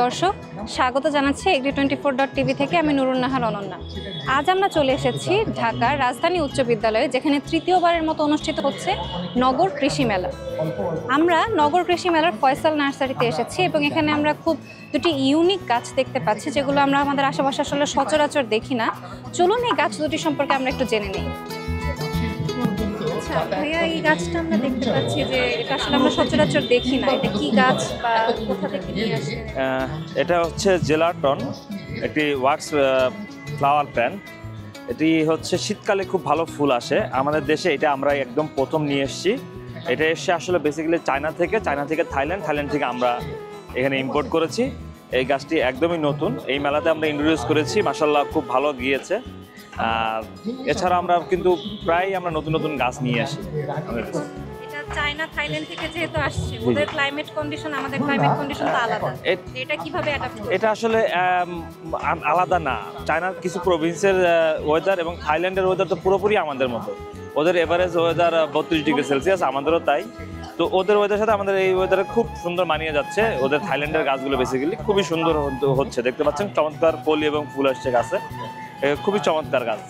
দর্শক স্বাগত জানাচ্ছি agri24.tv থেকে। আমি নুরুন নাহার অনন্যা। আজ আমরা চলে এসেছি ঢাকার রাজধানী উচ্চ বিদ্যালয়ে, যেখানে তৃতীয়বারের মতো অনুষ্ঠিত হচ্ছে নগর কৃষি মেলা। আমরা নগর কৃষি মেলার ফয়সাল নার্সারিতে এসেছি এবং এখানে আমরা খুব দুটি ইউনিক গাছ দেখতে পাচ্ছি, যেগুলো আমরা আমাদের আশেপাশে আসলে সচরাচর দেখি না। চলুন এই গাছ দুটি সম্পর্কে আমরা একটু জেনে নিই। ভাইয়া, এই গাছটা আমরা দেখতে পাচ্ছি যে এটা আসলে আমরা সচরাচর দেখি না, এটা কি গাছ বা কোথা থেকে নিয়ে আসে? এটা হচ্ছে জেলাটন, একটি ওয়াক্স ফ্লাওয়ার প্ল্যান্ট। এটি হচ্ছে শীতকালে খুব ভালো ফুল আসে আমাদের দেশে। এটা আমরা একদম প্রথম নিয়ে এসেছি। এটা এসে আসলে বেসিক্যালি চায়না থেকে থাইল্যান্ড থেকে আমরা এখানে ইম্পোর্ট করেছি। এই গাছটি একদমই নতুন, এই মেলাতে আমরা ইন্ট্রোডিউস করেছি, মাশাআল্লাহ খুব ভালো গিয়েছে। আর এছাড়া আমরা কিন্তু প্রায় আমরা নতুন গাছ নিয়ে আসি আমাদের দেশে। চায়না থাইল্যান্ড থেকে যেহেতু আসছে, ওদের ক্লাইমেট কন্ডিশন আমাদের ক্লাইমেট কন্ডিশন তো আলাদা। এটা কিভাবে অ্যাডাপ্ট করবে? এটা আসলে আলাদা না। চায়নার কিছু প্রভিন্সের ওয়েদার এবং থাইল্যান্ডের ওয়েদার তো পুরোপুরি আমাদের মতো। ওদের এভারেজ ওয়েদার 32 ডিগ্রি সেলসিয়াস, আমাদেরও তাই। তো ওদের ওয়েদারের সাথে আমাদের এই ওয়েদারে খুব সুন্দর মানিয়ে যাচ্ছে। ওদের থাইল্যান্ডের গাছগুলো বেসিক্যালি খুবই সুন্দর হচ্ছে, দেখতে পাচ্ছেন চমৎকার কলি এবং ফুল আসছে গাছে, খুবই চমৎকার গাছ।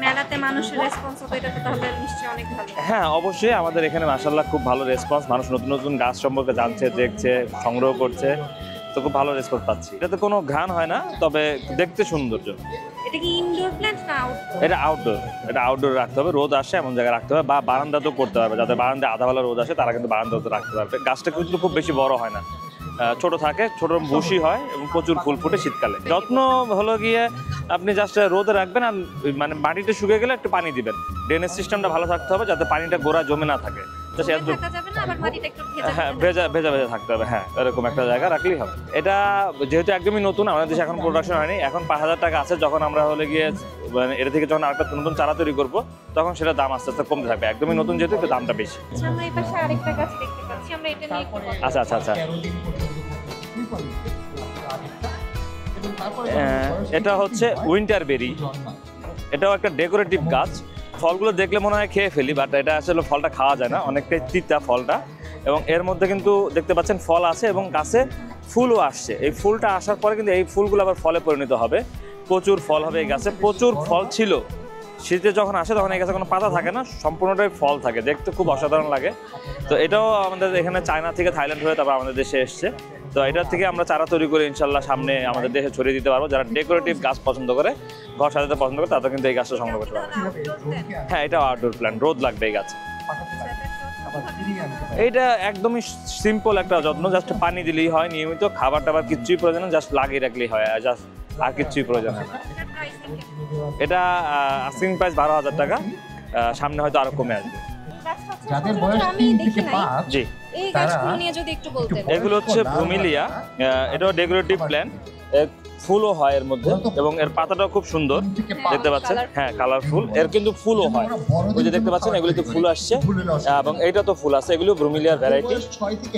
মেলাতে মানুষের রেসপন্স তো এটা তো তাহলে নিশ্চয়ই অনেক ভালো। হ্যাঁ, অবশ্যই আমাদের এখানে মাশাআল্লাহ খুব ভালো রেসপন্স। মানুষ নতুন গাছ সম্পর্কে জানছে, দেখছে, সংগ্রহ করছে, তো খুব ভালো রেসপন্স পাচ্ছি। এটাতে কোনো ঘ্রাণ হয় না, তবে দেখতে সৌন্দর্য। এটা কি ইনডোর প্ল্যান্ট না আউটডোর? এটা আউটডোর। এটা আউটডোর রাখতে হবে, রোদ আসে এমন জায়গায় রাখতে হবে, বা বারান্দাতেও করতে পারবে। যাদের বারান্দায় আধা বেলা রোদ আসে তারা কিন্তু বারান্দাতে রাখতে পারবে। গাছটা কিন্তু খুব বেশি বড় হয় না, ছোট থাকে, ছোট বুশি হয় এবং প্রচুর ফুল ফুটে শীতকালে। যত্ন হলো গিয়ে আপনি জাস্ট রোদে রাখবেন, আর মানে মাটিতে শুকিয়ে গেলে একটু পানি দিবেন। ড্রেনেজ সিস্টেমটা ভালো থাকতে হবে, যাতে পানিটা গোড়া জমে না থাকে। হ্যাঁ, ভেজা থাকতে হবে। হ্যাঁ, এরকম একটা জায়গা রাখলেই হবে। এটা যেহেতু একদমই নতুন, আমাদের দেশে এখন প্রোডাকশন হয়নি, এখন 5,000 টাকা আছে। যখন আমরা হলে গিয়ে মানে এটা থেকে যখন আরেকটা নতুন চারা তৈরি করবো, তখন সেটা দাম আস্তে আস্তে কমতে থাকবে। একদমই নতুন যেহেতু একটু দামটা বেশি। আচ্ছা। এটা হচ্ছে উইন্টার বেরি। এটাও একটা ডেকোরেটিভ গাছ। ফলগুলো দেখলে মনে হয় খেয়ে ফেলি, বাট এটা আসলে ফলটা খাওয়া যায় না, অনেকটাই তিতা ফলটা। এবং এর মধ্যে কিন্তু দেখতে পাচ্ছেন ফল আছে এবং গাছে ফুলও আসছে। এই ফুলটা আসার পরে কিন্তু এই ফুলগুলো আবার ফলে পরিণত হবে, প্রচুর ফল হবে এই গাছে। প্রচুর ফল ছিল। শীতে যখন আসে তখন এই গাছে কোনো পাতা থাকে না, সম্পূর্ণটাই ফল থাকে, দেখতে খুব অসাধারণ লাগে। তো এটাও আমাদের এখানে চায়না থেকে থাইল্যান্ড হয়ে তারপর আমাদের দেশে এসছে। তো এটার থেকে আমরা চারা তৈরি করে ইনশাল্লাহ সামনে আমাদের দেশে ছড়িয়ে দিতে পারবো। যারা ডেকোরেটিভ গাছ পছন্দ করে, ঘর সাজাতে পছন্দ করে, তারা কিন্তু এই গাছটা সংগ্রহ করতে পারবে। হ্যাঁ, এটা আউটডোর প্ল্যান্ট, রোদ লাগবে এই গাছে। এইটা একদমই সিম্পল একটা যত্ন, জাস্ট পানি দিলেই হয় নিয়মিত, খাবার টাবার কিচ্ছুই প্রয়োজন না, জাস্ট লাগিয়ে রাখলেই হয়, জাস্ট আর কিচ্ছুই প্রয়োজন হয় না। এটা আস্কিং প্রাইস 12,000 টাকা, সামনে হয়তো আরো কমে আসবে। যাদের বয়স 3 থেকে 5, জি, এই গাছগুলো নিয়ে যদি একটু বলতেন। এগুলো হচ্ছে ব্রোমিলিয়া, এটাও ডেকোরেটিভ প্ল্যান্ট। ফুলও হয় এর মধ্যে এবং এর পাতাটাও খুব সুন্দর, দেখতে পাচ্ছেন। হ্যাঁ, কালারফুল। এর কিন্তু ফুলও হয়, ওই যে দেখতে পাচ্ছেন এগুলিতে ফুল আসছে এবং এইটা তো ফুল আছে। এগুলো ব্রোমিলিয়ার ভ্যারাইটি।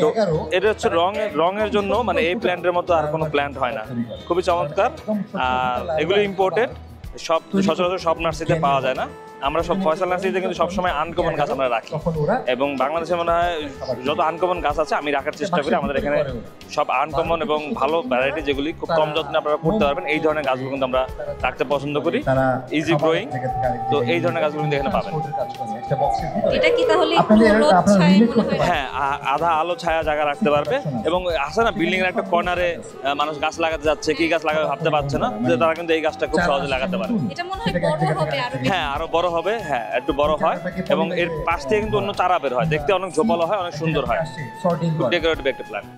তো এটা হচ্ছে রঙের জন্য, মানে এই প্ল্যান্টের মতো আর কোনো প্ল্যান্ট হয় না, খুবই চমৎকার। আর এগুলো ইম্পোর্টেড, সব সচরাচর সব নার্সারিতে পাওয়া যায় না। আমরা সব ফয়সাল নার্সারিতে কিন্তু সবসময় আনকমন গাছ আমরা রাখি, এবং বাংলাদেশে মনে হয় যত আনকমন গাছ আছে আমি রাখার চেষ্টা করি। আমাদের এখানে সব আনকমন এবং ভালো ভ্যারাইটি, যেগুলি খুব কম যত্নে আপনারা করতে পারবেন, এই ধরনের গাছগুলো কিন্তু আমরা রাখতে পছন্দ করি। ইজি গ্রোয়িং, তো এই ধরনের গাছগুলো কিন্তু এখানে পাবেন। এটা কি তাহলে হ্যাঁ, আধা আলো ছায়া জায়গা রাখতে পারবে। এবং আছে না, বিল্ডিং এর একটা কর্নারে মানুষ গাছ লাগাতে যাচ্ছে, কি গাছ লাগাবে ভাবতে পারছে না, তারা কিন্তু এই গাছটা খুব সহজে লাগাতে পারে। হ্যাঁ, আরো বড় হবে। হ্যাঁ, একটু বড় হয় এবং এর পাশ থেকে কিন্তু অন্য চারা বের হয়, দেখতে অনেক ঝোপালো হয়, অনেক সুন্দর হয়। ডেকোরেটিভ একটা প্ল্যান্ট।